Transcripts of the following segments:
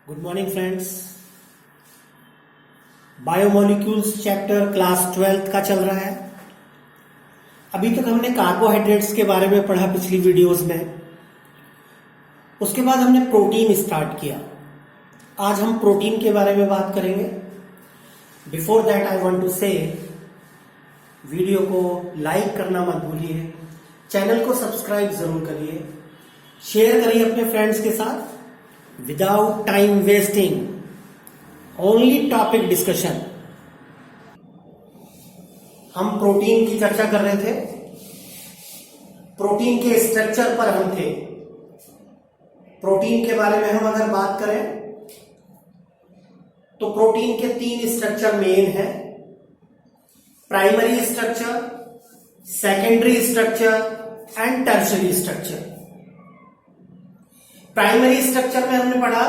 Good morning friends. Biomolecules chapter class 12th का चल रहा है। अभी तक हमने कार्बोहाइड्रेट्स के बारे में पढ़ा पिछली वीडियोस में। उसके बाद हमने प्रोटीन स्टार्ट किया। आज हम प्रोटीन के बारे में बात करेंगे। Before that I want to say video को लाइक करना मत भूलिए, चैनल को सब्सक्राइब जरूर करिए, शेयर करिए अपने फ्रेंड्स के साथ। Without time wasting, only topic discussion। हम प्रोटीन की चर्चा कर रहे थे। प्रोटीन के स्ट्रक्चर पर हम थे। प्रोटीन के बारे में हम अगर बात करें तो प्रोटीन के 3 स्ट्रक्चर मेन है। Primary structure, secondary structure and tertiary structure. Primary structure में हमने पढ़ा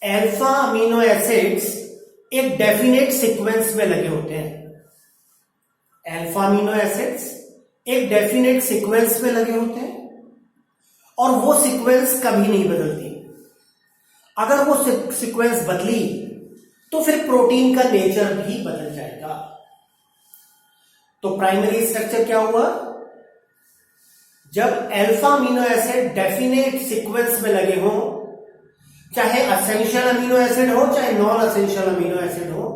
अल्फा अमीनो एसिड्स एक डेफिनेट सीक्वेंस में लगे होते हैं। अल्फा अमीनो एसिड्स एक डेफिनेट सीक्वेंस में लगे होते हैं और वो सीक्वेंस कभी नहीं बदलती। अगर वो सीक्वेंस बदली तो फिर प्रोटीन का नेचर भी बदल जाएगा। तो प्राइमरी स्ट्रक्चर क्या हुआ? जब alpha amino acid definite sequence में लगे हों, चाहे असेंशियल अमीनो एसिड हो चाहे नॉन असेंशियल अमीनो एसिड हो,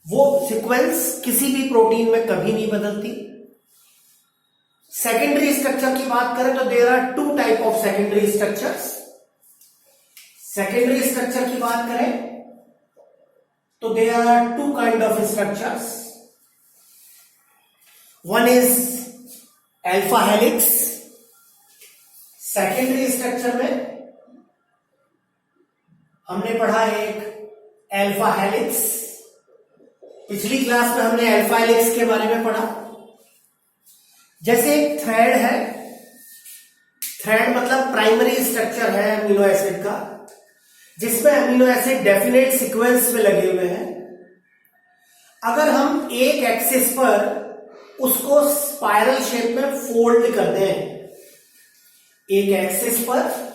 वो सीक्वेंस किसी भी प्रोटीन में कभी नहीं बदलती। सेकेंडरी स्ट्रक्चर की बात करें तो there are 2 type of secondary structures. Secondary structure की बात करें तो there are 2 kind of structures. One is alpha helix. Secondary structure में हमने पढ़ा एक अल्फा हेलिक्स। पिछली क्लास में हमने अल्फा हेलिक्स के बारे में पढ़ा। जैसे एक थ्रेड है, थ्रेड मतलब प्राइमरी स्ट्रक्चर है अमीनो एसिड का, जिसमें अमीनो एसिड डेफिनेट सीक्वेंस में लगे हुए हैं। अगर हम एक एक्सिस पर उसको स्पाइरल शेप में फोल्ड करते हैं, एक एक्सिस पर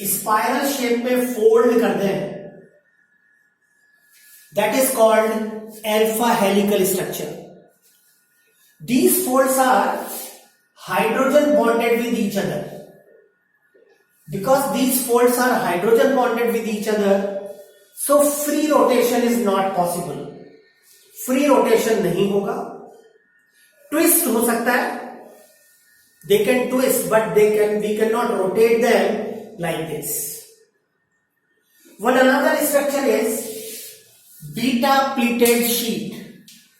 स्पाइरल शेप में फोल्ड करते हैं, that is called alpha helical structure. These folds are hydrogen bonded with each other. Because these folds are hydrogen bonded with each other, so free rotation is not possible. Free rotation नहीं होगा। Twist हो सकता है, they can twist but we cannot rotate them like this. One another structure is beta pleated sheet.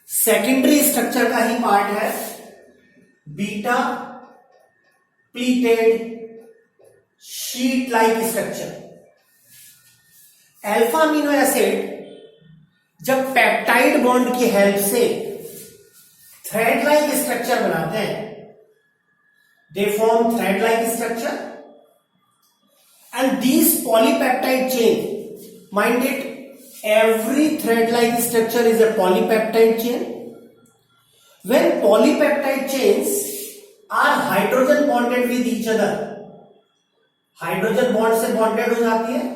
Secondary structure का ही part है beta pleated sheet like structure. Alpha amino acid जब peptide bond की help से thread like structure बनाते हैं, they form thread like structure and these polypeptide chain, mind it, every thread like structure is a polypeptide chain. When polypeptide chains are hydrogen bonded with each other, hydrogen bond से bonded हो जाती है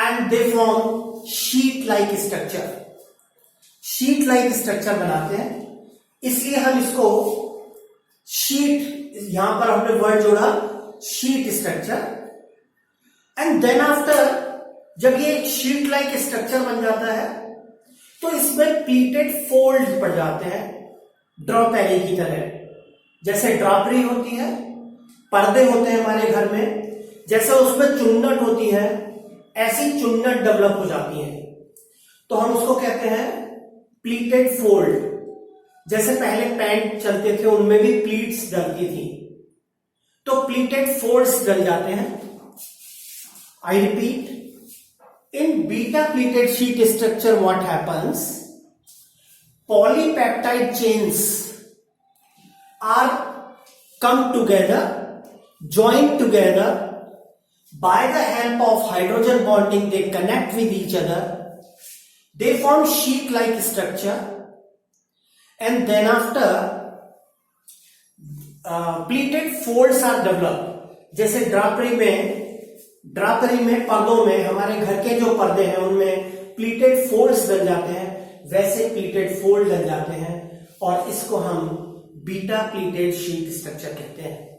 and they form sheet like structure. sheet like structure बनाते हैं, इसलिए हम इसको sheet, यहां पर हमने वर्ड जोड़ा sheet structure। and then after जब ये एक शीट लाइक स्ट्रक्चर बन जाता है तो इसमें प्लीटेड फोल्ड पड़ जाते हैं ड्रॉपरी की तरह। जैसे ड्रॉपरी होती है, पर्दे होते हैं हमारे घर में, जैसे उसमें चुन्नट होती है, ऐसी चुन्नट डेवलप हो जाती है, तो हम उसको कहते हैं प्लीटेड फोल्ड। जैसे पहले पैंट चलते थे उनमें भी प्लीट्स डलती थी, तो प्लीटेड फोल्ड्स डल जाते हैं। I repeat, in beta pleated sheet structure what happens? Polypeptide chains are come together, joined together by the help of hydrogen bonding. They connect with each other, they form sheet like structure, and then after pleated folds are developed. जैसे ड्रापरी में ड्रापरी में, पर्दों में, हमारे घर के जो पर्दे हैं उनमें प्लीटेड फोल्ड्स बन जाते हैं, वैसे प्लीटेड फोल्ड बन जाते हैं और इसको हम बीटा प्लीटेड शीट स्ट्रक्चर कहते हैं।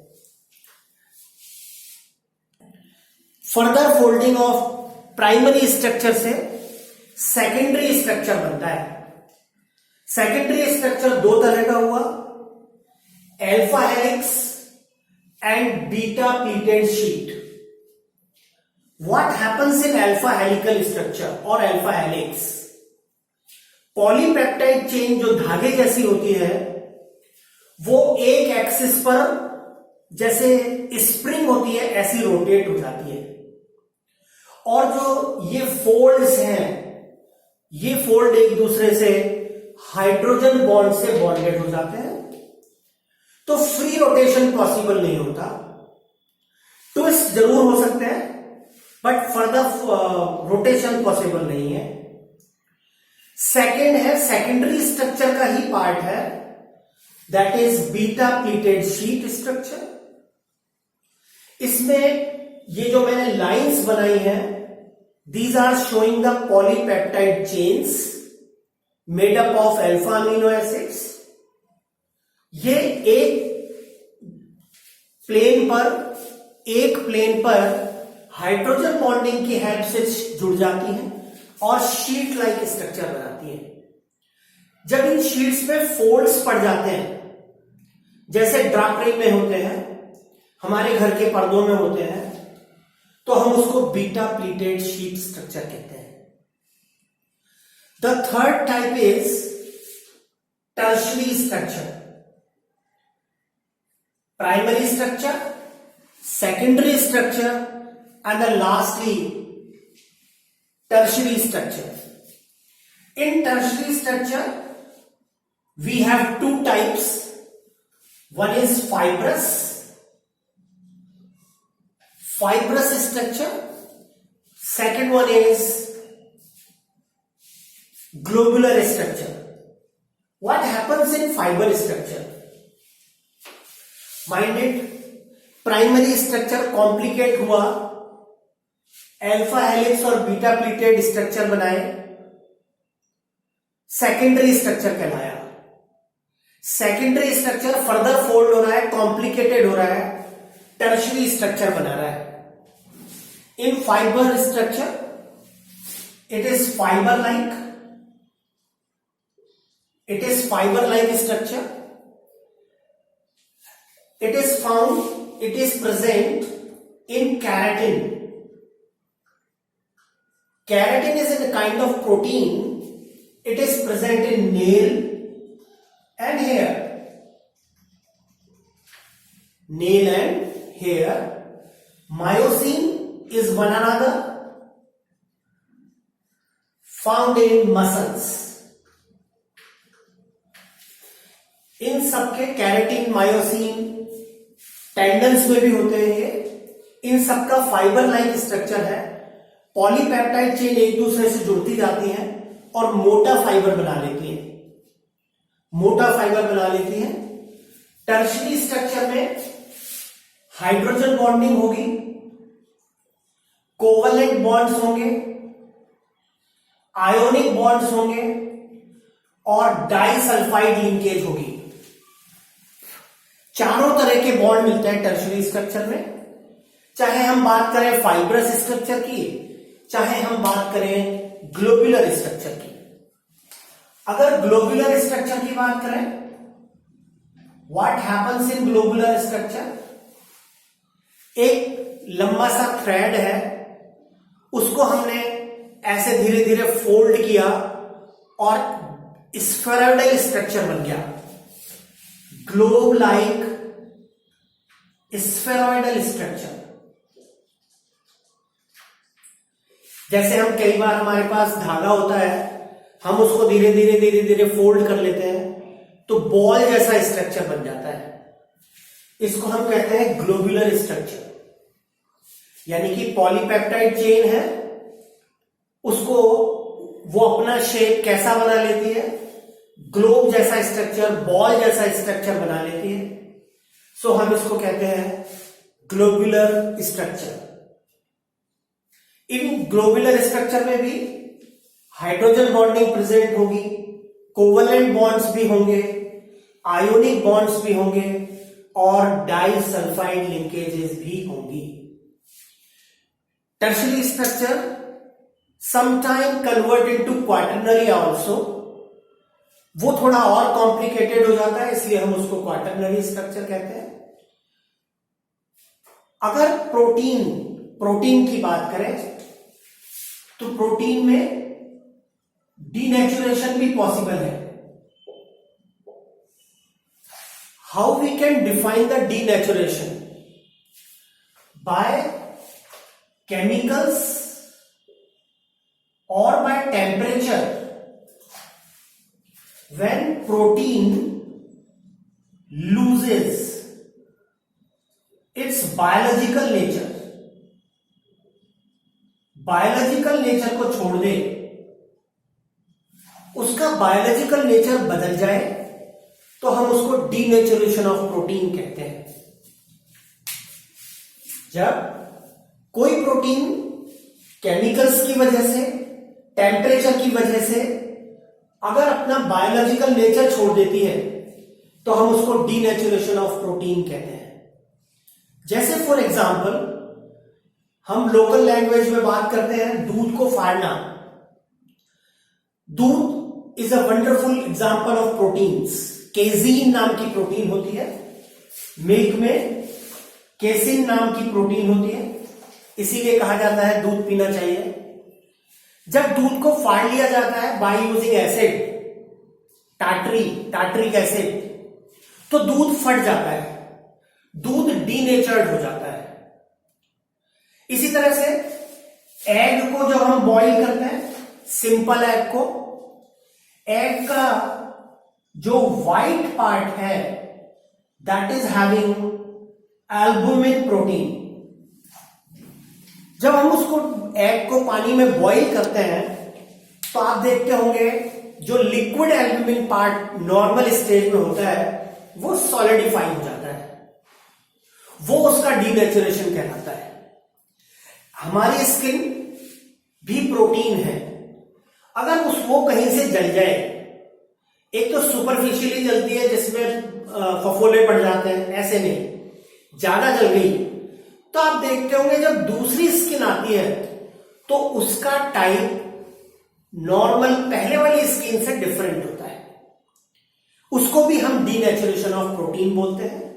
Further folding of primary structure से सेकेंडरी स्ट्रक्चर बनता है। सेकेंडरी स्ट्रक्चर दो तरह का हुआ, alpha helix and beta pleated sheet. What happens in alpha helical structure और अल्फा हेलिक्स? पॉलीपेप्टाइड चेन जो धागे जैसी होती है वो एक एक्सिस पर जैसे स्प्रिंग होती है ऐसी रोटेट हो जाती है, और जो ये फोल्ड्स हैं, ये फोल्ड एक दूसरे से हाइड्रोजन बॉन्ड से बॉन्डेड हो जाते हैं, तो फ्री रोटेशन पॉसिबल नहीं होता। ट्विस्ट जरूर हो सकते हैं बट फर्दर रोटेशन पॉसिबल नहीं है। सेकेंड है, सेकेंडरी स्ट्रक्चर का ही पार्ट है, that is beta pleated sheet structure. इसमें ये जो मैंने लाइंस बनाई हैं, these are showing the polypeptide chains made up of alpha amino acids. ये एक प्लेन पर हाइड्रोजन बॉन्डिंग की हेल्प से जुड़ जाती हैं और शीट लाइक स्ट्रक्चर बनाती हैं। जब इन शीट्स पे फोल्ड्स पड़ जाते हैं, जैसे ड्रापरी में होते हैं, हमारे घर के पर्दों में होते हैं, तो हम उसको बीटा प्लीटेड शीट स्ट्रक्चर कहते हैं। The third type is tertiary structure. Primary structure, secondary structure and lastly tertiary structure. In tertiary structure we have two types. One is fibrous structure, second one is globular structure. What happens in fiber structure? Mind it, primary structure complicate हुआ, alpha helix और beta pleated structure बनाए, secondary structure कहलाया। Secondary structure further fold हो रहा है, complicated हो रहा है, टर्शरी स्ट्रक्चर बना रहा है। In fibre structure it is fibre like structure. It is present in keratin. Keratin is a kind of protein. It is present in nail and hair. Nail and hair. Myosin is one another found in muscles. इन सबके keratin, myosin, tendons में भी होते हैं ये। इन सबका fibre like structure है। Polypeptide chain एक दूसरे से जुड़ती जाती हैं और मोटा फाइबर बना लेती हैं। टर्शरी स्ट्रक्चर में हाइड्रोजन बॉन्डिंग होगी, कोवलेंट बॉन्ड्स होंगे, आयोनिक बॉन्ड्स होंगे और डाइसल्फाइड लिंकेज होगी। चारों तरह के बॉन्ड मिलते हैं टर्शरी स्ट्रक्चर में। चाहे हम बात करें फाइब्रस स्ट्रक्चर की, चाहे हम बात करें ग्लोबुलर स्ट्रक्चर की। अगर ग्लोबुलर स्ट्रक्चर की बात करें, what happens in globular structure? एक लंबा सा थ्रेड है, उसको हमने ऐसे धीरे धीरे फोल्ड किया और स्फेरॉइडल स्ट्रक्चर बन गया, ग्लोब लाइक स्फेरॉइडल स्ट्रक्चर। जैसे हम कई बार हमारे पास धागा होता है, हम उसको धीरे धीरे फोल्ड कर लेते हैं तो बॉल जैसा स्ट्रक्चर बन जाता है। इसको हम कहते हैं ग्लोबुलर स्ट्रक्चर। यानी कि पॉलीपेप्टाइड चेन है, उसको वो अपना शेप कैसा बना लेती है, ग्लोब जैसा स्ट्रक्चर, बॉल जैसा स्ट्रक्चर बना लेती है। सो हम इसको कहते हैं ग्लोबुलर स्ट्रक्चर। इन ग्लोबुलर स्ट्रक्चर में भी हाइड्रोजन बॉन्डिंग प्रेजेंट होगी, कोवलेंट बॉन्ड्स भी होंगे, आयोनिक बॉन्ड्स भी होंगे और डाइसल्फाइड लिंकेजेस भी होंगी। Tertiary structure sometime convert into quaternary also, वो थोड़ा और कॉम्प्लिकेटेड हो जाता है, इसलिए हम उसको क्वाटरनरी स्ट्रक्चर कहते हैं। अगर प्रोटीन की बात करें तो प्रोटीन में डीनेचुरेशन भी पॉसिबल है। How we can define the denaturation? By chemicals or by temperature. When protein loses its biological nature, biological nature को छोड़ दे, उसका बायोलॉजिकल नेचर बदल जाए तो हम उसको डीनेचुरेशन ऑफ प्रोटीन कहते हैं। जब कोई प्रोटीन केमिकल्स की वजह से, टेम्परेचर की वजह से अगर अपना बायोलॉजिकल नेचर छोड़ देती है तो हम उसको डीनेचुरेशन ऑफ प्रोटीन कहते हैं। जैसे फॉर एग्जांपल हम लोकल लैंग्वेज में बात करते हैं दूध को फाड़ना। दूध is a wonderful example of proteins. Casein नाम की प्रोटीन होती है, मिल्क में केसिन नाम की प्रोटीन होती है, इसीलिए कहा जाता है दूध पीना चाहिए। जब दूध को फाड़ लिया जाता है by using acid, tartaric acid, तो दूध फट जाता है, दूध डीनेचर्ड हो जाता है। इसी तरह से एग को जब हम बॉईल करते हैं, सिंपल एग को, एग का जो व्हाइट पार्ट है that is having albumin protein. जब हम उसको एग को पानी में बॉईल करते हैं तो आप देखते होंगे जो liquid albumin part normal stage में होता है वो सॉलिडिफाई हो जाता है, वो उसका डीनेचुरेशन कहलाता है। हमारी स्किन भी प्रोटीन है, अगर वो कहीं से जल जाए, एक तो सुपरफिशियली जलती है जिसमें फफोले पड़ जाते हैं, ऐसे नहीं, ज्यादा जल गई तो आप देखते होंगे जब दूसरी स्किन आती है तो उसका टाइप नॉर्मल पहले वाली स्किन से डिफरेंट होता है, उसको भी हम डीनेचुरेशन ऑफ प्रोटीन बोलते हैं।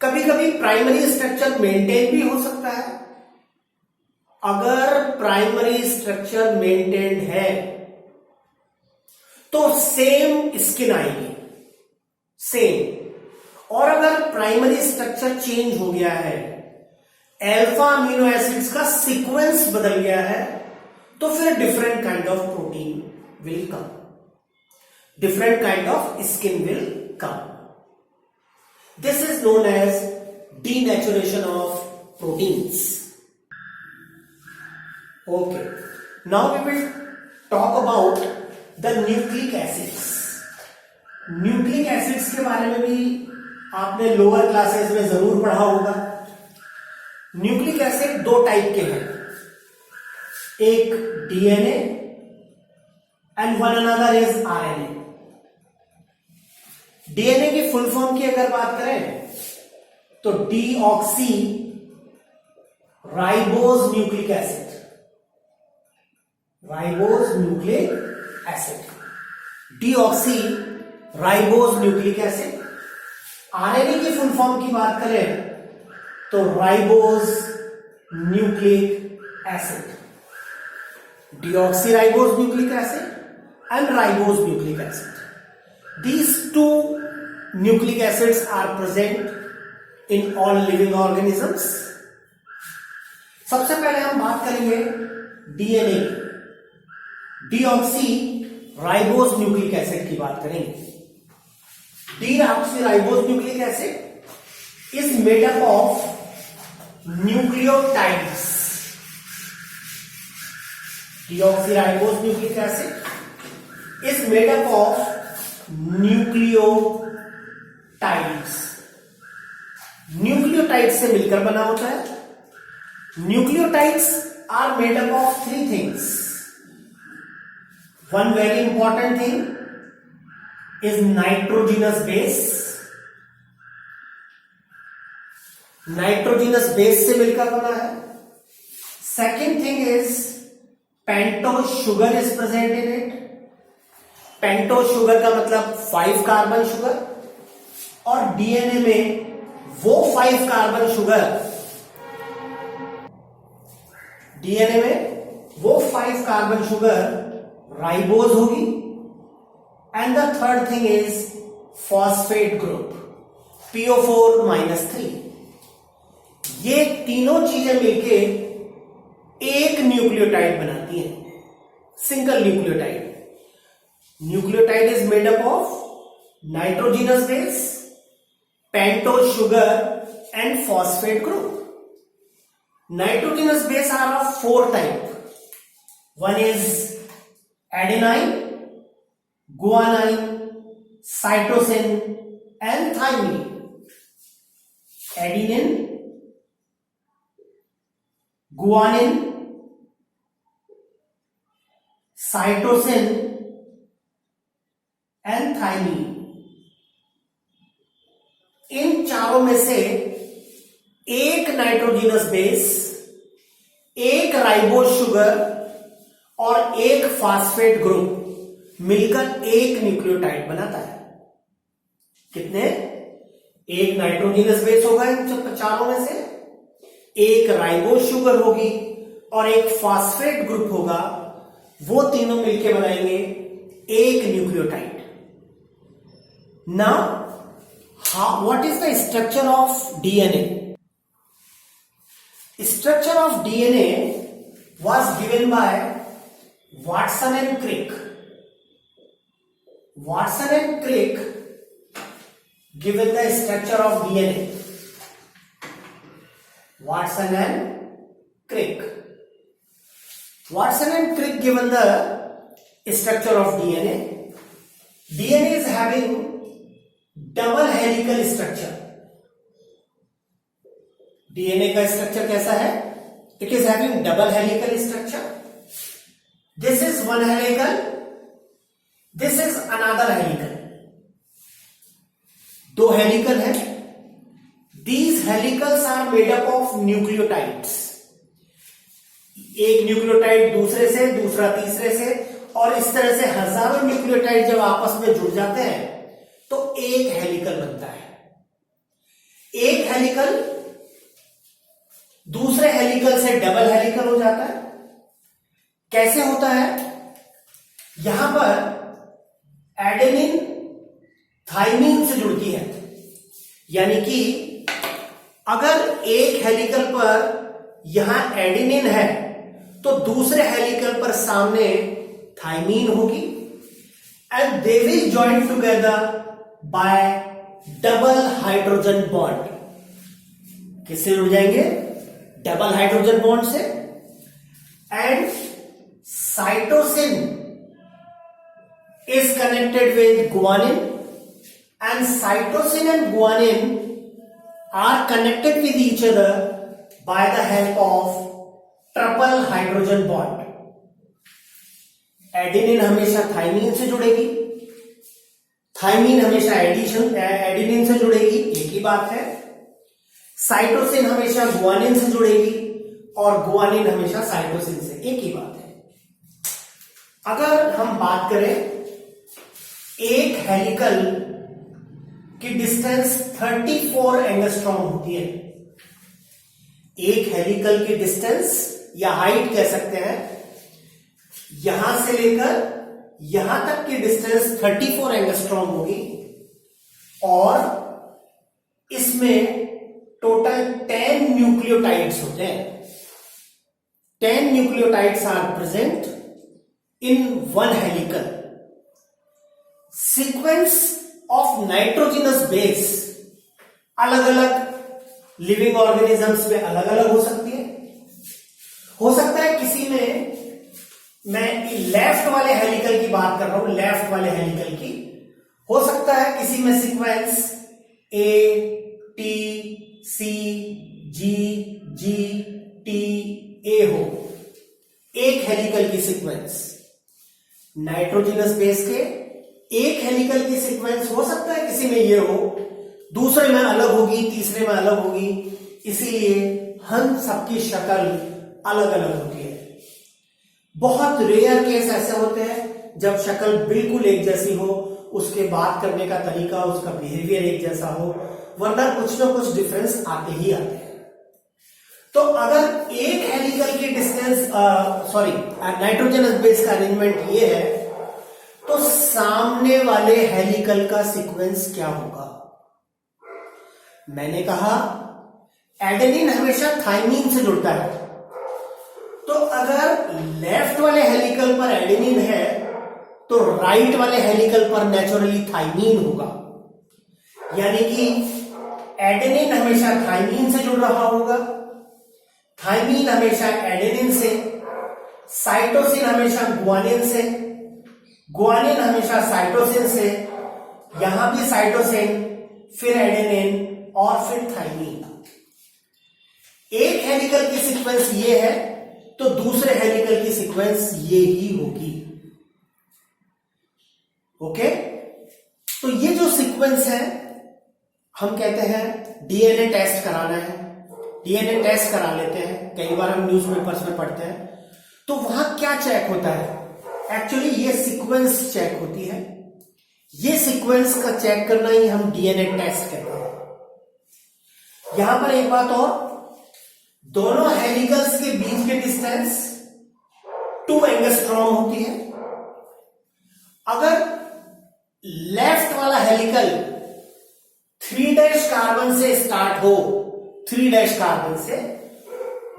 कभी कभी प्राइमरी स्ट्रक्चर मेंटेन भी हो सकता है। अगर प्राइमरी स्ट्रक्चर मेंटेन है तो सेम स्किन आएगी, सेम। और अगर प्राइमरी स्ट्रक्चर चेंज हो गया है, अल्फा अमीनो एसिड्स का सीक्वेंस बदल गया है, तो फिर different kind of protein will come, different kind of skin will come. This is known as denaturation of proteins. Okay, now we will talk about the nucleic acids. Nucleic acids के बारे में भी आपने लोअर क्लासेस में जरूर पढ़ा होगा। Nucleic acid दो टाइप के हैं, एक DNA and one another is RNA. DNA की फुल फॉर्म की अगर बात करें तो deoxy ribose nucleic acid, ribose nucleic acid, deoxy ribose nucleic acid. RNA की फुल फॉर्म की बात करें तो ribose nucleic acid, deoxyribose nucleic acid and ribose nucleic acid. These two nucleic acids are present in all living organisms. सबसे पहले हम बात करेंगे DNA, deoxy ribose nucleic acid की बात करेंगे। Deoxy ribose nucleic acid is made up of nucleotides. Deoxyribose nucleic acid is made up of nucleotides. Nucleotides से मिलकर बना होता है। Nucleotides are made up of three things. One very important thing is nitrogenous base. Nitrogenous base से मिलकर बना है. Second thing is pentose sugar is present in it. Pentose sugar का मतलब 5 कार्बन शुगर, और डीएनए में वो 5 कार्बन शुगर, डीएनए में वो 5 कार्बन शुगर राइबोज होगी. And the third thing is phosphate group PO4-3. ये तीनों चीजें मिलके एक न्यूक्लियोटाइड बनाती हैं, single nucleotide. Nucleotide is made up of nitrogenous base, pentose sugar and phosphate group. Nitrogenous base are of 4 type. One is adenine, guanine, cytosine and thymine. Adenine, guanine, cytosine and thymine. इन चारों में से एक nitrogenous base, एक ribose sugar और एक phosphate group मिलकर एक nucleotide बनाता है. कितने? एक नाइट्रोजिनस बेस होगा इन चारों में से, एक राइबोज शुगर होगी और एक फॉस्फेट ग्रुप होगा. वो तीनों मिलकर बनाएंगे एक nucleotide. Now what is the structure of DNA? Structure of DNA was given by Watson and Crick. Watson and Crick given the structure of DNA. Watson and Crick. Watson and Crick given the structure of DNA. DNA is having double helical structure. DNA का structure कैसा है? It is having double helical structure. This is one helical, this is another helical. 2 helical है. These helicals are made up of nucleotides. एक nucleotide दूसरे से, दूसरा तीसरे से, और इस तरह से हजारों न्यूक्लियोटाइड जब आपस में जुड़ जाते हैं तो एक हेलिकल बनता है. एक हेलिकल दूसरे हेलिकल से डबल हेलिकल हो जाता है. कैसे होता है? यहां पर एडेनिन थाइमिन से जुड़ती है. यानी कि अगर एक हेलिकल पर यहां एडेनिन है तो दूसरे हेलिकल पर सामने थाइमिन होगी, and they will join together by double hydrogen bond. किससे जुड़ जाएंगे? डबल हाइड्रोजन बॉन्ड से. And cytosine is connected with guanine, and cytosine and guanine are connected with each other by the help of triple hydrogen bond. Adenine हमेशा thymine से जुड़ेगी, thymine हमेशा adenine से जुड़ेगी, एक ही बात है. साइटोसिन हमेशा गुआनिन से जुड़ेगी और गुआनिन हमेशा साइटोसिन से, एक ही बात है. अगर हम बात करें, एक हेलिकल की डिस्टेंस 34 एंगस्ट्रॉम होती है. एक हेलिकल की डिस्टेंस या हाइट कह सकते हैं, यहां से लेकर यहां तक की डिस्टेंस 34 एंगस्ट्रॉम होगी, और इसमें टोटल 10 न्यूक्लियोटाइड्स होते हैं. 10 nucleotides are present in one helical. Sequence of nitrogenous base अलग अलग लिविंग ऑर्गेनिजम्स में अलग अलग हो सकती है. हो सकता है किसी में, मैं लेफ्ट वाले हेलिकल की बात कर रहा हूं, लेफ्ट वाले हेलिकल की, हो सकता है किसी में सीक्वेंस ATCGGTA हो, एक हेलिकल की सीक्वेंस, नाइट्रोजनस बेस के एक हेलिकल की सीक्वेंस हो सकता है किसी में ये हो, दूसरे में अलग होगी, तीसरे में अलग होगी, इसीलिए हम सबकी शक्ल अलग अलग होती है। बहुत रेयर केस ऐसे होते हैं जब शक्ल बिल्कुल एक जैसी हो, उसके बात करने का तरीका, उसका बिहेवियर एक जैसा हो, वरना कुछ ना कुछ डिफरेंस आते ही आते हैं। तो अगर एक हेलिकल की डिस्टेंस नाइट्रोजनस बेस का अरेंजमेंट ये है, तो सामने वाले हेलिकल का सीक्वेंस क्या होगा? मैंने कहा एडेनिन हमेशा थाइमीन से जुड़ता है, तो अगर लेफ्ट वाले हेलिकल पर एडेनिन है तो राइट वाले हेलिकल पर नेचुरली थाइमीन होगा, यानी कि एडेनिन हमेशा थाइमीन से जुड़ रहा होगा, थाइमीन हमेशा एडेनिन से, साइटोसिन हमेशा गुआनिन से, गुआनिन हमेशा साइटोसिन से, यहां भी साइटोसिन, फिर एडेनिन और फिर थाइमीन। एक हेलिकल की सीक्वेंस ये है तो दूसरे हेलिकल की सीक्वेंस ये ही होगी। ओके, तो ये जो सीक्वेंस है हम कहते हैं डीएनए टेस्ट कराना है, डीएनए टेस्ट करा लेते हैं, कई बार हम न्यूज़पेपर्स में पढ़ते हैं। तो वहां क्या चेक होता है? एक्चुअली ये सीक्वेंस चेक होती है, ये सीक्वेंस का चेक करना ही हम डीएनए टेस्ट कहते हैं। यहां पर एक बात और, दोनों हेलिकल्स के बीच की डिस्टेंस 2 एंगस्ट्रॉम होती है। अगर लेफ्ट वाला हेलिकल 3' कार्बन से स्टार्ट हो, 3' कार्बन से,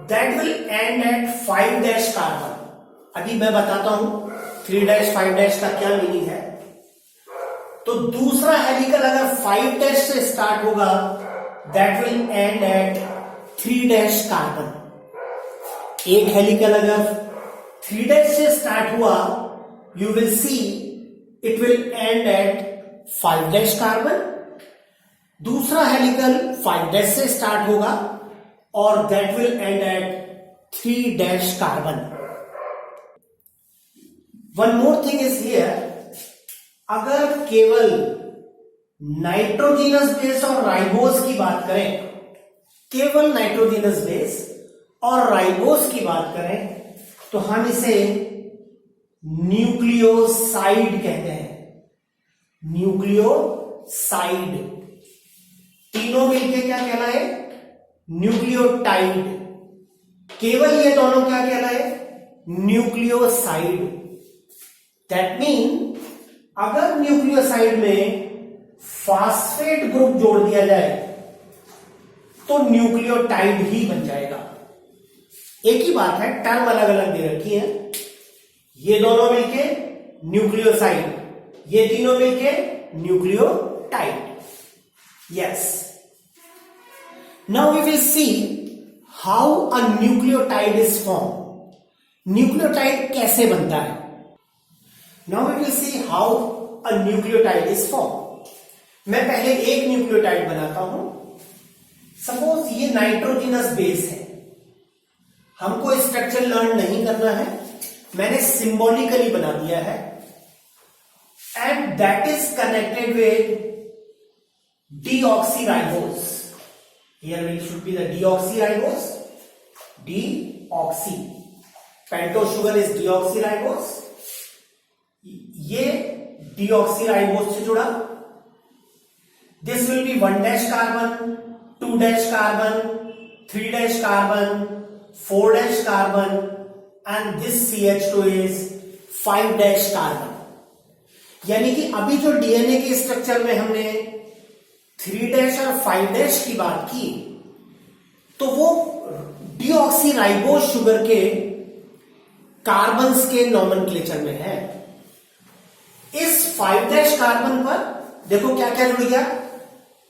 that will end at 5' carbon. अभी मैं बताता हूं 3' 5' का क्या मीनिंग है। तो दूसरा हेलिकल अगर 5' से स्टार्ट होगा, that will end at 3' carbon. एक हेलिकल अगर 3' से स्टार्ट हुआ, you will see it will end at 5' carbon. दूसरा हेलिकल 5' से स्टार्ट होगा और that will end at 3' carbon. One more thing is here, अगर केवल नाइट्रोजिनस बेस और राइबोस की बात करें, केवल नाइट्रोजिनस बेस और राइबोस की बात करें, तो हम इसे न्यूक्लियोसाइड कहते हैं। न्यूक्लियोसाइड, तीनों मिलके क्या कहलाए? न्यूक्लियोटाइड। केवल ये दोनों क्या कहलाए? न्यूक्लियोसाइड। दैट मीन अगर न्यूक्लियोसाइड में फास्फेट ग्रुप जोड़ दिया जाए तो न्यूक्लियोटाइड ही बन जाएगा। एक ही बात है, टर्म अलग अलग दे रखी है। ये दोनों मिलके न्यूक्लियोसाइड, ये तीनों मिलके nucleotide. Yes, now we will see how a nucleotide is form. Nucleotide कैसे बनता है? Now we will see how a nucleotide is form. मैं पहले एक न्यूक्लियोटाइड बनाता हूं। सपोज ये नाइट्रोजिनस बेस है, हमको स्ट्रक्चर लर्न नहीं करना है, मैंने सिंबॉलिकली बना दिया है, and that is connected with deoxyribose. Here will should be the deoxyribose, deoxy, pentose sugar is deoxyribose. ये डीऑक्सीराइबोस से जुड़ा, this will be 1' carbon, 2' carbon, 3' carbon, 4' carbon, and this CH2 is 5' carbon. यानी कि अभी जो डीएनए के structure में हमने 3' और 5' की बात की, तो वो डीऑक्सीराइबोस शुगर के कार्बन्स के नॉमेनक्लेचर में है। इस 5' कार्बन पर देखो क्या क्या जुड़ गया,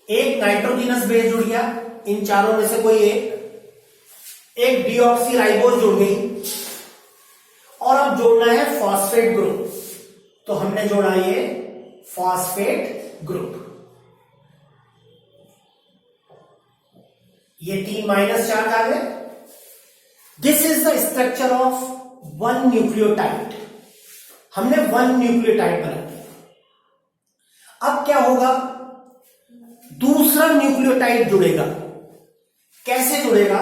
एक नाइट्रोजिनस बेस जुड़ गया, इन चारों में से कोई एक डीऑक्सीराइबोस जुड़ गई, और अब जोड़ना है फॉस्फेट ग्रुप। तो हमने जोड़ा ये फॉस्फेट ग्रुप। ये 3 - चार्ज आ गए। This is the structure of one nucleotide, हमने वन न्यूक्लियोटाइड बना दिया। अब क्या होगा, दूसरा न्यूक्लियोटाइड जुड़ेगा। कैसे जुड़ेगा,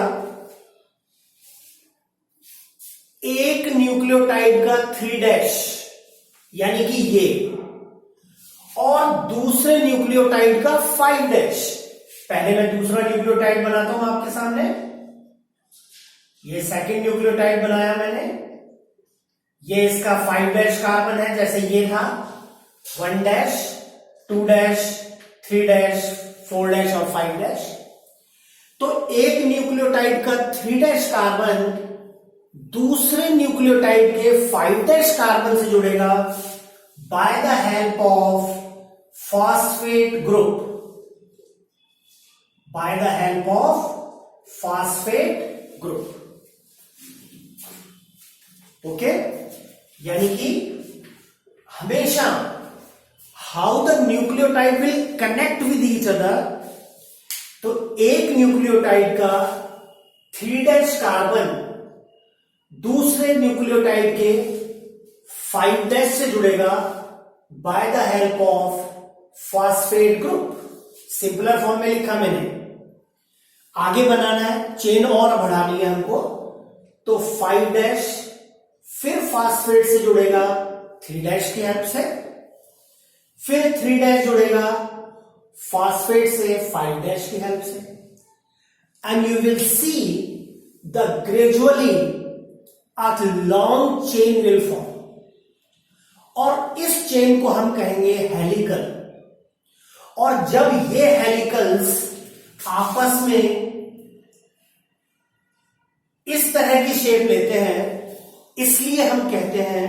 एक न्यूक्लियोटाइड का 3' यानी कि ये, और दूसरे न्यूक्लियोटाइड का 5'। पहले मैं दूसरा न्यूक्लियोटाइड बनाता हूं आपके सामने। ये सेकंड न्यूक्लियोटाइड बनाया मैंने, ये इसका 5' कार्बन है, जैसे ये था 1', 2', 3', 4' और 5'। तो एक न्यूक्लियोटाइड का 3' कार्बन दूसरे न्यूक्लियोटाइड के 5' कार्बन से जुड़ेगा bye the help of phosphate group, bye the help of phosphate group. Okay, यानी कि हमेशा how the nucleotide will connect with each other, तो एक न्यूक्लियोटाइड का 3' कार्बन दूसरे न्यूक्लियोटाइड के 5' से जुड़ेगा bye the help of phosphate group. Simpler form में लिखा मैंने, आगे बनाना है, चेन और बढ़ानी है हमको, तो 5' फिर फॉस्फेट से जुड़ेगा 3' की हेल्प से, फिर 3' जुड़ेगा फॉस्फेट से 5' की हेल्प से, and you will see the gradually a long chain will form, और इस चेन को हम कहेंगे हेलिकल। और जब ये हेलिकल्स आपस में इस तरह की शेप लेते हैं, इसलिए हम कहते हैं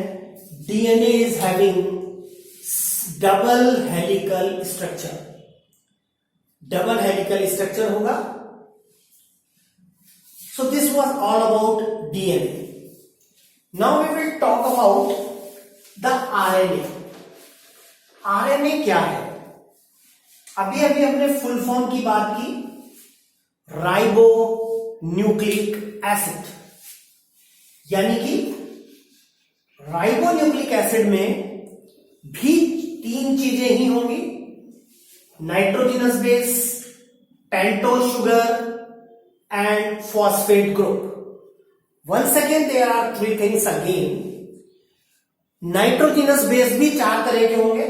DNA is having double helical structure. Double helical structure होगा। So this was all about DNA. Now we will talk about the RNA. RNA क्या है? अभी अभी हमने फुल फॉर्म की बात की, राइबो न्यूक्लिक एसिड, यानी कि राइबो न्यूक्लिक एसिड में भी 3 चीजें ही होंगी, nitrogenous base, pentose sugar and phosphate group. Once again there are 3 things again. Nitrogenous base भी 4 तरह के होंगे,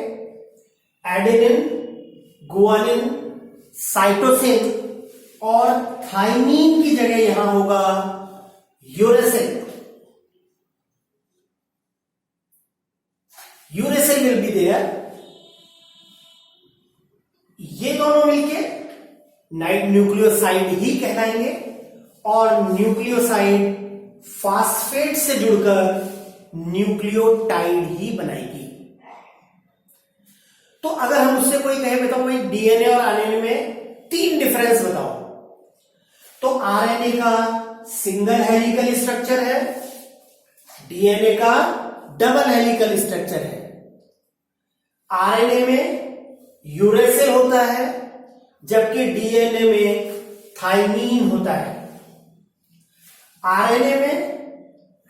एडेनिन, गुआनिन, साइटोसिन, और थाइमीन की जगह यहां होगा uracil. Uracil will be there. ये दोनों मिलके नाइट न्यूक्लियोसाइड ही कहलाएंगे, और न्यूक्लियोसाइड फॉस्फेट से जुड़कर न्यूक्लियोटाइड ही बनाएगी। तो अगर हम उससे कोई कहे बताओ भाई डीएनए और आरएनए में 3 डिफरेंस बताओ, तो आरएनए का सिंगल हेलिकल स्ट्रक्चर है, डीएनए का डबल हेलिकल स्ट्रक्चर है। आरएनए में यूरेसिल होता है, जबकि डीएनए में थाइमीन होता है। आरएनए में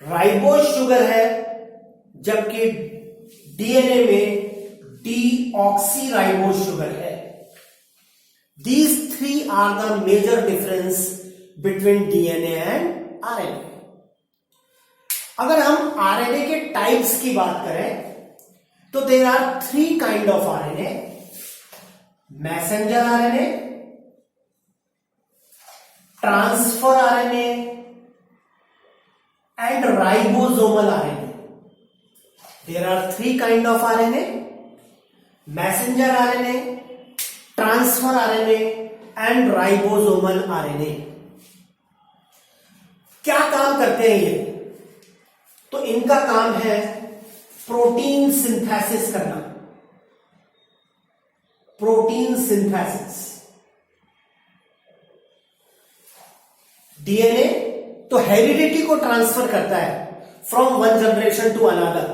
राइबोज शुगर है, जबकि डीएनए में डीऑक्सीराइबोज शुगर है। These 3 are the major difference between DNA and RNA. अगर हम आरएनए के टाइप्स की बात करें तो there are 3 kind of RNA: messenger RNA, transfer RNA and ribosomal RNA. There are 3 kind of RNA: messenger RNA, transfer RNA and ribosomal RNA. क्या काम करते हैं ये? तो इनका काम है प्रोटीन सिंथेसिस करना। Protein synthesis. डीएनए तो हेरिडिटी को ट्रांसफर करता है from one generation to another,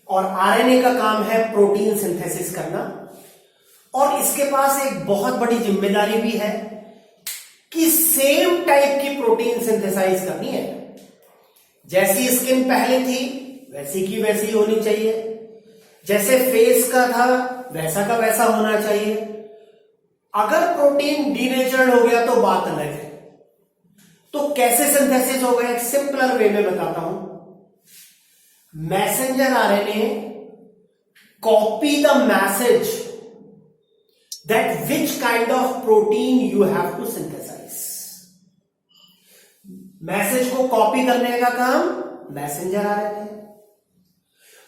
और आरएनए का काम है प्रोटीन सिंथेसिस करना। और इसके पास एक बहुत बड़ी जिम्मेदारी भी है कि सेम टाइप की प्रोटीन सिंथेसाइज करनी है। जैसी स्किन पहले थी वैसी की वैसी होनी चाहिए, जैसे फेस का था वैसा का वैसा होना चाहिए। अगर प्रोटीन डीनेचर्ड हो गया तो बात अलग है। तो कैसे सिंथेसिस होगा, एक सिंपलर वे में बताता हूं। Messenger RNA copy the message that which kind of protein you have to synthesize। Message को कॉपी करने का काम मैसेंजर आरएनए,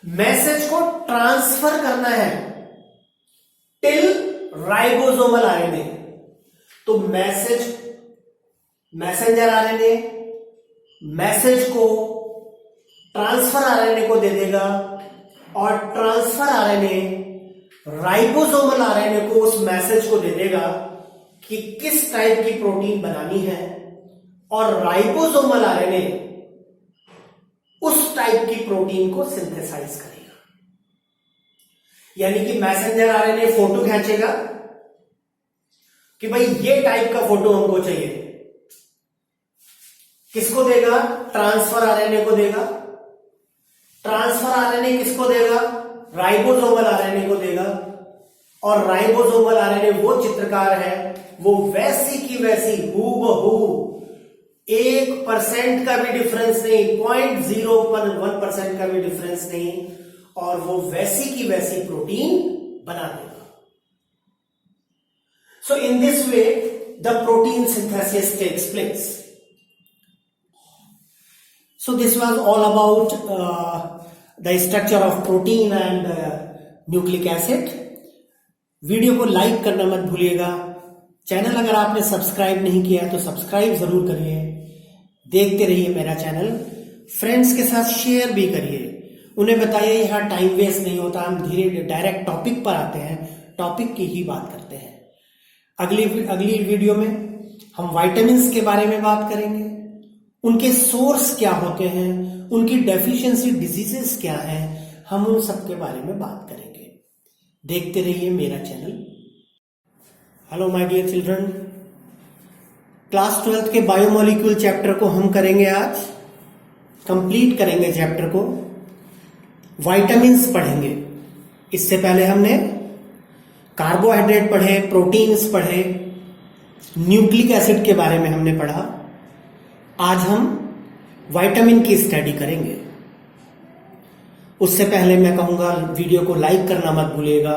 मैसेज को ट्रांसफर करना है टिल राइबोसोमल आरएनए। तो मैसेंजर आरएनए मैसेज को ट्रांसफर आरएनए को दे देगा और ट्रांसफर आरएनए राइबोसोमल आरएनए को उस मैसेज को दे देगा कि किस टाइप की प्रोटीन बनानी है, और राइबोसोमल आरएनए उस टाइप की प्रोटीन को सिंथेसाइज करेगा। यानी कि मैसेंजर आरएनए फोटो खींचेगा कि भाई ये टाइप का फोटो हमको चाहिए, किसको देगा, ट्रांसफर आरएनए को देगा। ट्रांसफर आरएनए किसको देगा, राइबोसोमल आरएनए को देगा। और राइबोसोमल आरएनए वो चित्रकार है, वो वैसी की वैसी हूबहू 1% का भी डिफरेंस नहीं, 0.01% का भी डिफरेंस नहीं, और वो वैसी की वैसी प्रोटीन बना देगा। So in this way the protein synthesis takes place. So this was all about the structure of protein and nucleic acid। Video को लाइक करना मत भूलिएगा। चैनल अगर आपने सब्सक्राइब नहीं किया है तो सब्सक्राइब जरूर करिए। देखते रहिए मेरा चैनल, फ्रेंड्स के साथ शेयर भी करिए, उन्हें बताइए यहाँ टाइम वेस्ट नहीं होता, हम धीरे डायरेक्ट टॉपिक पर आते हैं, टॉपिक की ही बात करते हैं। अगली वीडियो में हम विटामिन्स के बारे में बात करेंगे, उनके सोर्स क्या होते हैं, उनकी डेफिशिएंसी डिजीजेस क्या हैं, हम उन सब के बारे में बात करेंगे। देखते रहिए मेरा channel. Hello my dear children, class 12th के बायोमोलिक्यूल चैप्टर को हम करेंगे आज, कंप्लीट करेंगे चैप्टर को। विटामिन्स पढ़ेंगे। इससे पहले हमने कार्बोहाइड्रेट पढ़े, प्रोटीन्स पढ़े, न्यूक्लिक एसिड के बारे में हमने पढ़ा। आज हम विटामिन की स्टडी करेंगे। उससे पहले मैं कहूंगा वीडियो को लाइक करना मत भूलिएगा,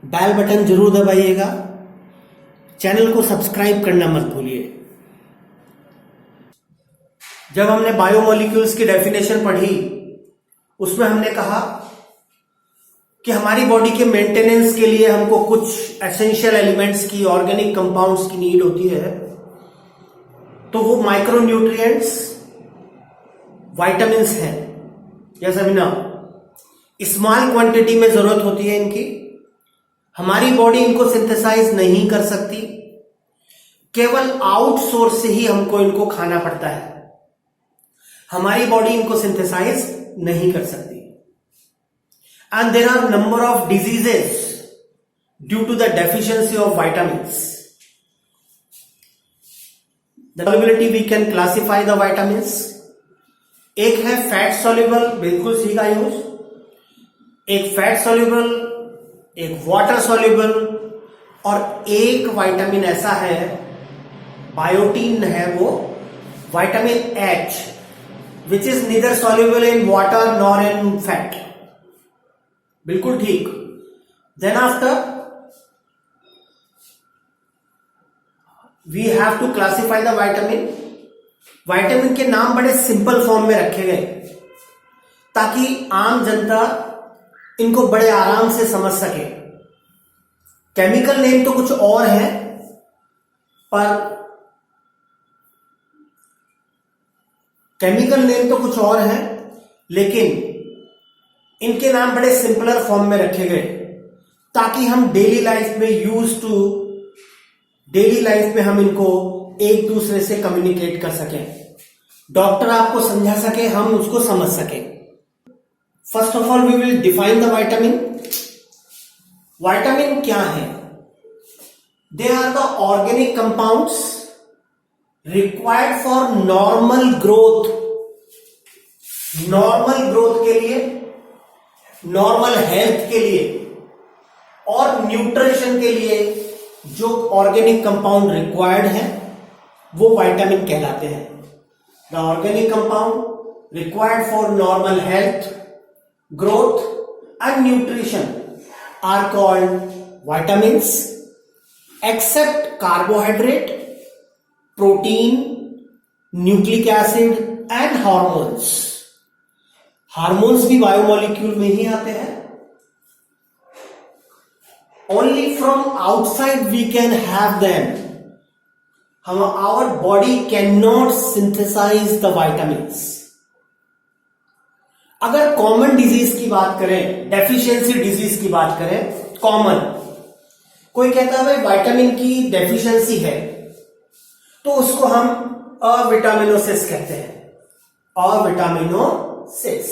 बेल बटन जरूर दबाइएगा, चैनल को सब्सक्राइब करना मत भूलिए। जब हमने बायोमोलिक्यूल्स की डेफिनेशन पढ़ी, उसमें हमने कहा कि हमारी बॉडी के मेंटेनेंस के लिए हमको कुछ एसेंशियल एलिमेंट्स की, ऑर्गेनिक कंपाउंड्स की नीड होती है। तो वो माइक्रो न्यूट्रिएंट्स विटामिन्स हैं। जैसा भी ना, स्मॉल क्वांटिटी में जरूरत होती है इनकी, हमारी बॉडी इनको सिंथेसाइज नहीं कर सकती, केवल आउटसोर्स से ही हमको इनको खाना पड़ता है, हमारी बॉडी इनको सिंथेसाइज नहीं कर सकती। And there are number of diseases due to the deficiency of vitamins. The solubility we can classify the vitamins। एक है फैट soluble, बिल्कुल सीधा यूज, एक फैट soluble, एक वाटर soluble, और एक विटामिन ऐसा है, बायोटीन है वो, vitamin H, which is neither soluble in water nor in fat। बिल्कुल ठीक। Then after we have to classify the vitamin। Vitamin के नाम बड़े सिंपल फॉर्म में रखे गए ताकि आम जनता इनको बड़े आराम से समझ सके। केमिकल नेम तो कुछ और है, पर केमिकल नेम तो कुछ और है, लेकिन इनके नाम बड़े सिंपलर फॉर्म में रखे गए ताकि हम डेली लाइफ में हम इनको एक दूसरे से कम्युनिकेट कर सकें, डॉक्टर आपको समझा सके, हम उसको समझ सके। First of all we will define the vitamin. Vitamin क्या है? They are the organic compounds required for normal growth normal growth के लिए, नॉर्मल हेल्थ के लिए और न्यूट्रिशन के लिए जो ऑर्गेनिक कंपाउंड रिक्वायर्ड है वो विटामिन कहलाते हैं। The organic compound required for normal health, growth and nutrition are called vitamins except carbohydrate, protein, nucleic acid and hormones. Hormones भी बायोमोलिक्यूल में ही आते हैं। Only from outside we can have them. Our body cannot synthesize the vitamins. अगर common disease की बात करें, deficiency disease की बात करें, कॉमन, कोई कहता है भाई विटामिन की डेफिशिएंसी है, तो उसको हम अविटामिनोसिस कहते हैं, अविटामिनोसिस।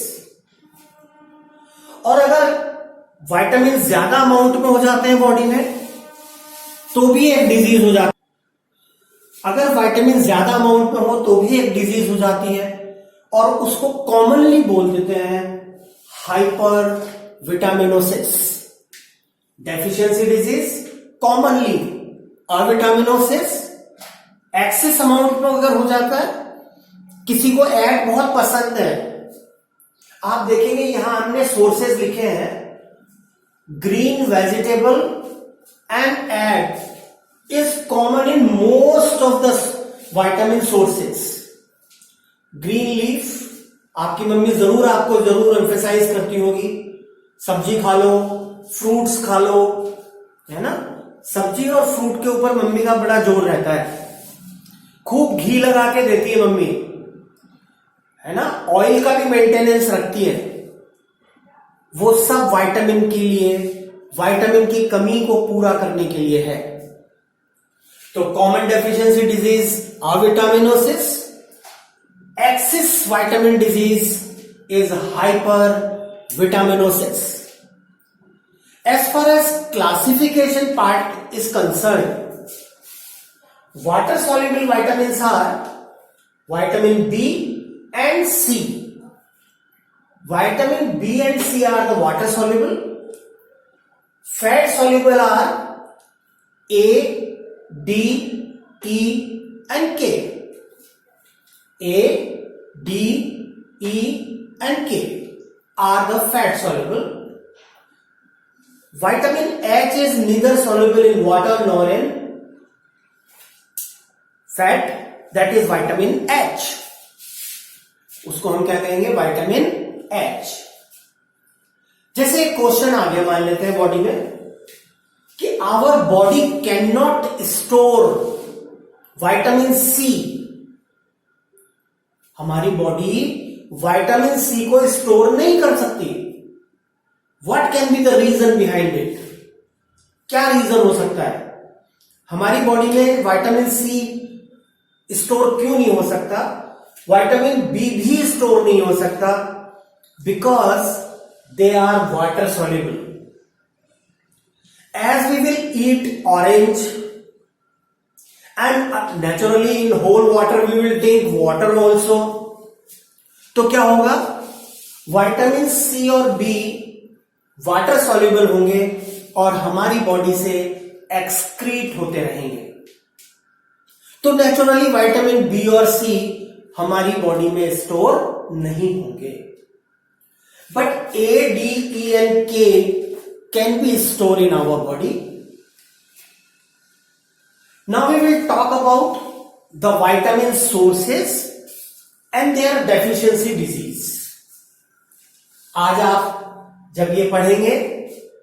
और अगर विटामिन ज्यादा अमाउंट में हो जाते हैं बॉडी में तो भी एक डिजीज हो जाती है। अगर विटामिन ज्यादा अमाउंट में हो तो भी एक डिजीज हो जाती है और उसको कॉमनली बोल देते हैं hypervitaminosis. Deficiency disease commonly avitaminosis. Excess amount में अगर हो जाता है, किसी को एग बहुत पसंद है, आप देखेंगे यहां हमने सोर्सेज लिखे हैं, green vegetable and egg is common in most of the vitamin sources. Green leaf, आपकी मम्मी जरूर आपको जरूर एम्फेसाइज करती होगी, सब्जी खा लो, फ्रूट्स खा लो, है ना। सब्जी और फ्रूट के ऊपर मम्मी का बड़ा जोर रहता है, खूब घी लगा के देती है मम्मी, है ना। ऑयल का भी मेंटेनेंस रखती है। वो सब विटामिन के लिए, विटामिन की कमी को पूरा करने के लिए है। तो common deficiency disease avitaminosis, excess vitamin disease is हाइपर विटामिनोसिस। As far as classification part is concerned, water soluble vitamins are vitamin B and C. Vitamin B and C are the water soluble. Fat soluble are A, D, E and K. A, D, E and K are the fat soluble. Vitamin H is neither soluble in water nor in fat, that is vitamin H. उसको हम क्या कहेंगे, vitamin H। जैसे एक question आ गया, मान लेते हैं बॉडी में कि our body can not store vitamin C. हमारी बॉडी विटामिन सी को स्टोर नहीं कर सकती। What can be the reason behind it? क्या रीजन हो सकता है? हमारी बॉडी में विटामिन सी स्टोर क्यों नहीं हो सकता? विटामिन बी भी स्टोर नहीं हो सकता, because they are water soluble. As we will eat orange and naturally in whole water we will take water also, तो क्या होगा, विटामिन सी और बी वाटर सॉल्युबल होंगे और हमारी बॉडी से एक्सक्रीट होते रहेंगे। तो नेचुरली विटामिन बी और सी हमारी बॉडी में स्टोर नहीं होंगे, but A, D, E and K can be store in our body. Now we will talk about the vitamin sources and their deficiency disease. आज आप जब ये पढ़ेंगे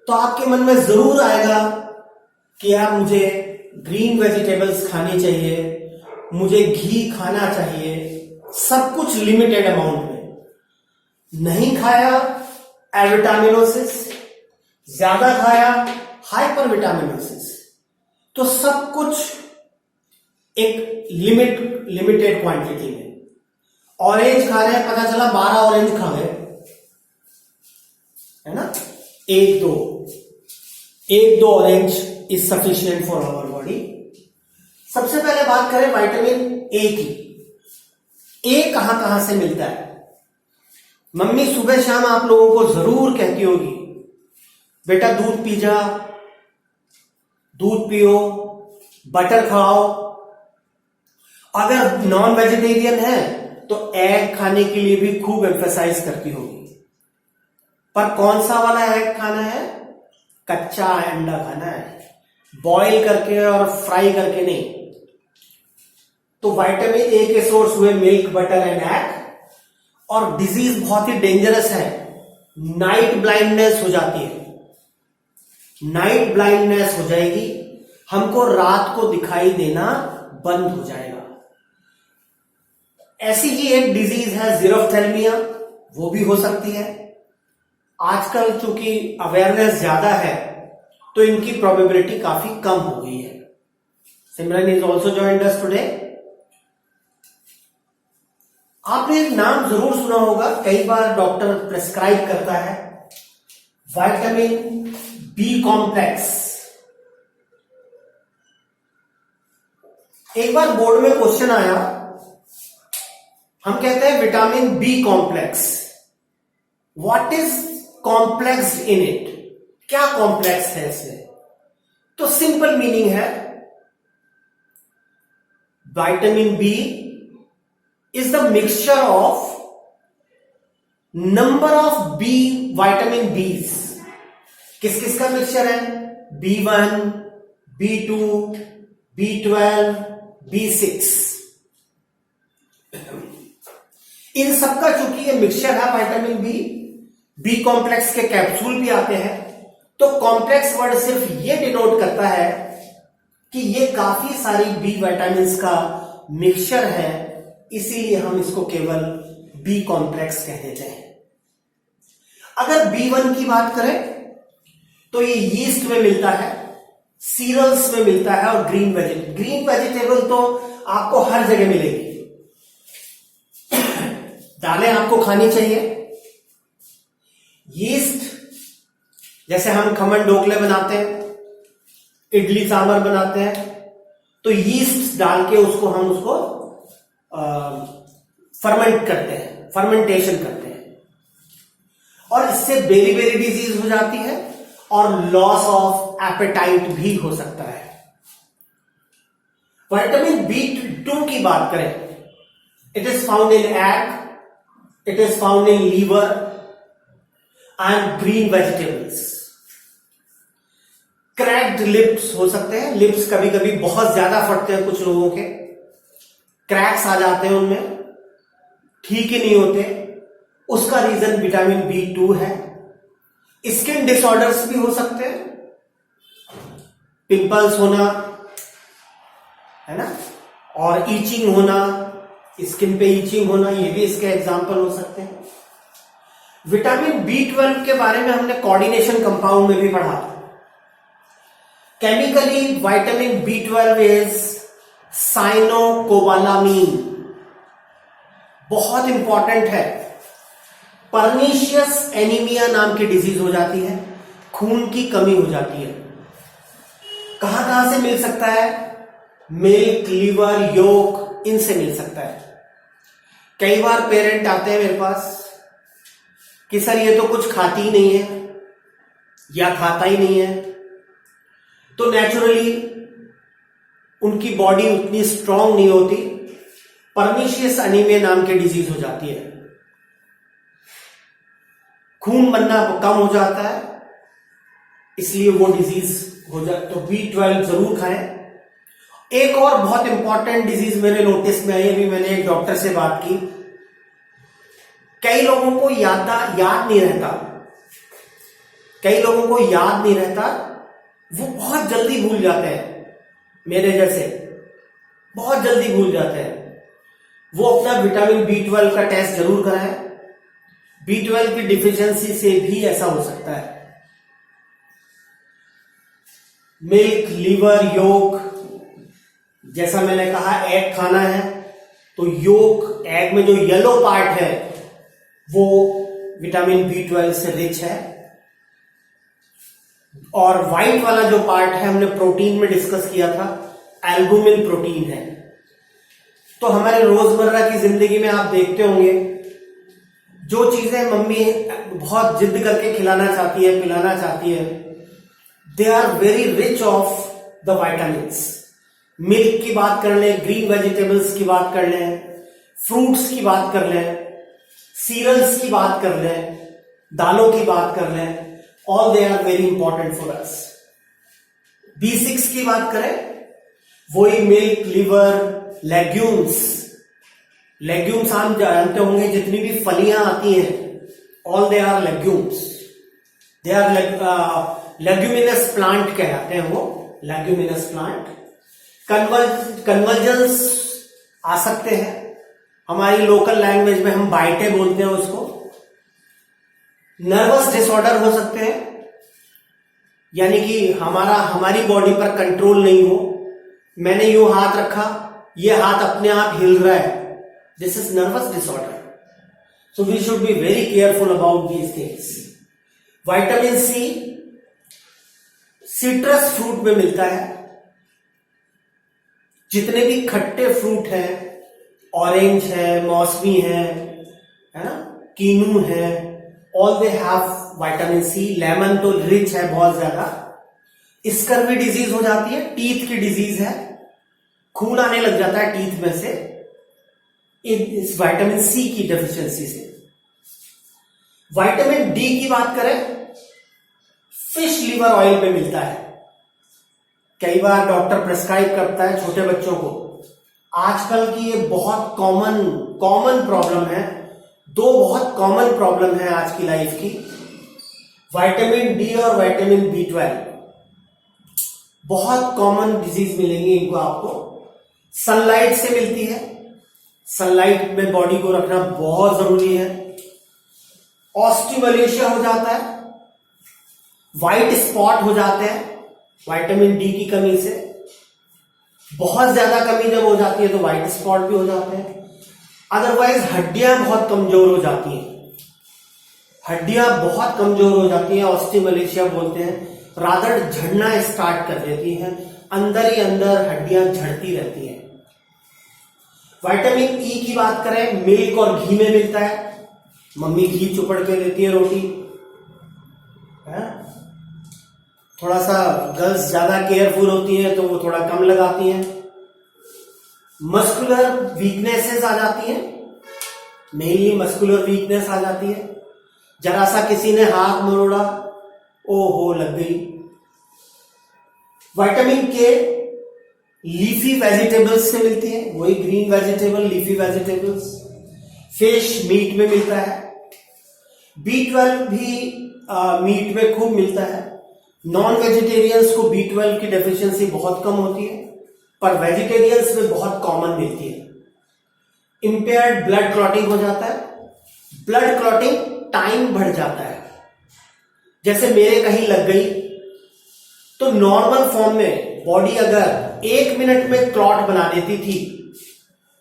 तो आपके मन में जरूर आएगा कि यार मुझे ग्रीन वेजिटेबल्स खानी चाहिए, मुझे घी खाना चाहिए, सब कुछ लिमिटेड अमाउंट में। नहीं खाया एविटामिनोसिस, ज्यादा खाया हाइपर विटामिनोसिस। तो सब कुछ एक लिमिटेड क्वांटिटी में। ऑरेंज खा रहे हैं, पता चला 12 ऑरेंज खा गए, है ना, एक दो orange is sufficient for our body. सबसे पहले बात करें विटामिन ए की। ए कहां कहां से मिलता है? मम्मी सुबह शाम आप लोगों को जरूर कहती होगी, बेटा दूध पी जा, दूध पियो, बटर खाओ। अगर नॉन वेजिटेरियन है तो एग खाने के लिए भी खूब एम्फेसाइज करती होगी। पर कौन सा वाला एग खाना है? कच्चा अंडा खाना है, बॉईल करके और फ्राई करके नहीं। तो विटामिन ए के सोर्स हुए मिल्क, बटर एंड एग। और डिजीज बहुत ही डेंजरस है, नाइट ब्लाइंडनेस हो जाती है। नाइट ब्लाइंडनेस हो जाएगी, हमको रात को दिखाई देना बंद हो जाएगा। ऐसी ही एक डिजीज है ज़ीरोफ्थेल्मिया, वो भी हो सकती है। आजकल चूंकि अवेयरनेस ज्यादा है तो इनकी प्रोबेबिलिटी काफी कम हो गई है। Simran is also joined us today. आपने एक नाम जरूर सुना होगा, कई बार डॉक्टर प्रेस्क्राइब करता है, विटामिन बी कॉम्प्लेक्स। एक बार बोर्ड में क्वेश्चन आया, हम कहते हैं vitamin B complex, what is complex in it? क्या कॉम्प्लेक्स है इसमें? तो सिंपल मीनिंग है, vitamin B is the mixture of number of B vitamin Bs. किस किस का मिक्सचर है? B1, B2, B12, B6। इन सबका चूंकि ये मिक्सचर है विटामिन बी कॉम्प्लेक्स के कैप्सूल भी आते हैं। तो कॉम्प्लेक्स वर्ड सिर्फ ये डिनोट करता है कि ये काफी सारी बी विटामिन का मिक्सचर है, इसीलिए हम इसको केवल बी कॉम्प्लेक्स कह देते हैं। अगर B1 की बात करें तो ये यीस्ट में मिलता है, सीरियल्स में मिलता है और ग्रीन वेजिटेबल तो आपको हर जगह मिलेगी। दालें आपको खानी चाहिए। यीस्ट, जैसे हम खमन ढोकले बनाते हैं, इडली सांभर बनाते हैं, तो यीस्ट डाल के हम उसको फर्मेंट करते हैं, फर्मेंटेशन करते हैं, और इससे बेरी बेरी डिजीज हो जाती है और लॉस ऑफ एपेटाइट भी हो सकता है। विटामिन B2 की बात करें, it is found in egg, it is found in liver and green vegetables. Cracked lips हो सकते हैं, लिप्स कभी कभी बहुत ज्यादा फटते हैं, कुछ लोगों के क्रैक्स आ जाते हैं, उनमें ठीक ही नहीं होते, उसका रीजन विटामिन B2 है। स्किन डिसऑर्डर्स भी हो सकते हैं, पिंपल्स होना है ना, और ईचिंग होना, स्किन पे ईचिंग होना, ये भी इसके एग्जाम्पल हो सकते हैं। विटामिन B12 के बारे में हमने कोऑर्डिनेशन कंपाउंड में भी पढ़ा। केमिकली विटामिन B12 इज साइनोकोबालामीन, बहुत इंपॉर्टेंट है। पर्नीशियस एनीमिया नाम की डिजीज हो जाती है, खून की कमी हो जाती है। कहां कहां से मिल सकता है? मिल्क, लीवर, योक, इनसे मिल सकता है। कई बार पेरेंट आते हैं मेरे पास कि सर ये तो कुछ खाती ही नहीं है या खाता ही नहीं है, तो नेचुरली उनकी बॉडी उतनी स्ट्रांग नहीं होती, पर्नीशियस एनीमिया नाम की डिजीज हो जाती है, खून बनना कम हो जाता है, इसलिए वो डिजीज हो जाती। तो B12 जरूर खाएं। एक और बहुत इंपॉर्टेंट डिजीज मेरे नोटिस में आई, अभी मैंने एक डॉक्टर से बात की, कई लोगों को याद नहीं रहता, कई लोगों को याद नहीं रहता, वो बहुत जल्दी भूल जाते हैं, मेरे जैसे बहुत जल्दी भूल जाते हैं। वो अपना विटामिन B12 का टेस्ट जरूर कराएं। B12 की डिफिशियंसी से भी ऐसा हो सकता है। मिल्क, लीवर, योक, जैसा मैंने कहा एग खाना है, तो योक, एग में जो येलो पार्ट है वो विटामिन B12 से रिच है, और व्हाइट वाला जो पार्ट है हमने प्रोटीन में डिस्कस किया था, एल्बुमिन प्रोटीन है। तो हमारे रोजमर्रा की जिंदगी में आप देखते होंगे जो चीजें मम्मी बहुत जिद करके खिलाना चाहती है, पिलाना चाहती है, they are very rich of the vitamins. Milk की बात कर लें, ग्रीन वेजिटेबल्स की बात कर लें, फ्रूट्स की बात कर लें, सीरियल्स की बात कर लें, दालों की बात कर लें, all they are very important for us. B6 की बात करें, वही मिल्क, लिवर, लेग्यूम्स। लेग्यूम्स आप जानते होंगे, जितनी भी फलियां आती हैं, all they are legumes. They are leguminous plant कहलाते हैं वो, लेग्यूमिनस प्लांट। कन्वर्जेंस आ सकते हैं, हमारी लोकल लैंग्वेज में हम बाइटे बोलते हैं उसको। नर्वस डिसऑर्डर हो सकते हैं, यानी कि हमारी बॉडी पर कंट्रोल नहीं हो, मैंने यूं हाथ रखा, ये हाथ अपने आप हिल रहा है, this is nervous disorder. So we should be very careful about these things. Vitamin C citrus fruit में मिलता है। जितने भी खट्टे फ्रूट हैं, ऑरेंज है, मौसमी है ना, कीनू है, all they have vitamin C. Lemon तो रिच है बहुत ज्यादा। स्कर्वी डिजीज हो जाती है, टीथ की डिजीज है, खून आने लग जाता है टीथ में से, इस विटामिन सी की डेफिशिएंसी से। विटामिन डी की बात करें, फिश लीवर ऑयल पे मिलता है। कई बार डॉक्टर प्रेस्क्राइब करता है छोटे बच्चों को। आजकल की ये बहुत कॉमन प्रॉब्लम है। दो बहुत कॉमन प्रॉब्लम है आज की लाइफ की, विटामिन डी और विटामिन B12। बहुत कॉमन डिजीज मिलेंगी इनको आपको। सनलाइट से मिलती है, सनलाइट में बॉडी को रखना बहुत जरूरी है। ऑस्टियोमलेशिया हो जाता है, व्हाइट स्पॉट हो जाते हैं विटामिन डी की कमी से। बहुत ज्यादा कमी जब हो जाती है तो व्हाइट स्पॉट भी हो जाते हैं। अदरवाइज हड्डियां बहुत कमजोर हो जाती हैं, हड्डियां बहुत कमजोर हो जाती हैं, ऑस्टियोमलेशिया बोलते हैं। रादर झड़ना स्टार्ट कर देती हैं, अंदर ही अंदर हड्डियां झड़ती रहती हैं। विटामिन ई की बात करें, मिल्क और घी में मिलता है। मम्मी घी चुपड़ के देती है रोटी है? थोड़ा सा गर्ल्स ज्यादा केयरफुल होती हैं तो वो थोड़ा कम लगाती हैं। मस्कुलर वीकनेसेस आ जाती हैं, मेनली मस्कुलर वीकनेस आ जाती है। जरा सा किसी ने हाथ मरोड़ा, ओहो लग गई। विटामिन के लीफी वेजिटेबल्स से मिलती है, वही green vegetable, leafy vegetables. Fish, meat में मिलता है। B12 भी मीट में खूब मिलता है। नॉन वेजिटेरियंस को B12 की डेफिशिएंसी बहुत कम होती है, पर वेजिटेरियंस में बहुत कॉमन मिलती है। इंपेयर्ड ब्लड क्लॉटिंग हो जाता है, ब्लड क्लॉटिंग टाइम बढ़ जाता है। जैसे मेरे कहीं लग गई तो नॉर्मल फॉर्म में बॉडी अगर 1 मिनट में क्लॉट बना देती थी,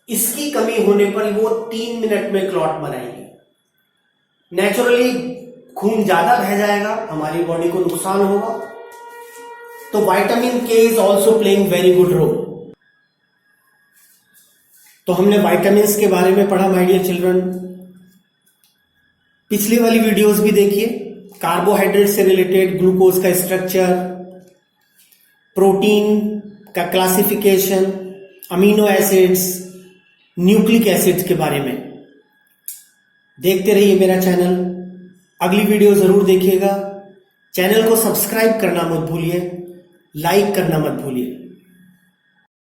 इसकी कमी होने पर वो 3 मिनट में क्लॉट बनाएगी। नेचुरली खून ज्यादा बह जाएगा, हमारी बॉडी को नुकसान होगा। तो vitamin K is also playing very good role. तो हमने विटामिन्स के बारे में पढ़ा माय डियर चिल्ड्रन। पिछली वाली वीडियोस भी देखिए, कार्बोहाइड्रेट से रिलेटेड ग्लूकोज का स्ट्रक्चर, प्रोटीन का classification, amino acids, nucleic acids के बारे में। देखते रहिए मेरा चैनल, अगली वीडियो जरूर देखिएगा। चैनल को सब्सक्राइब करना मत भूलिए, लाइक करना मत भूलिए।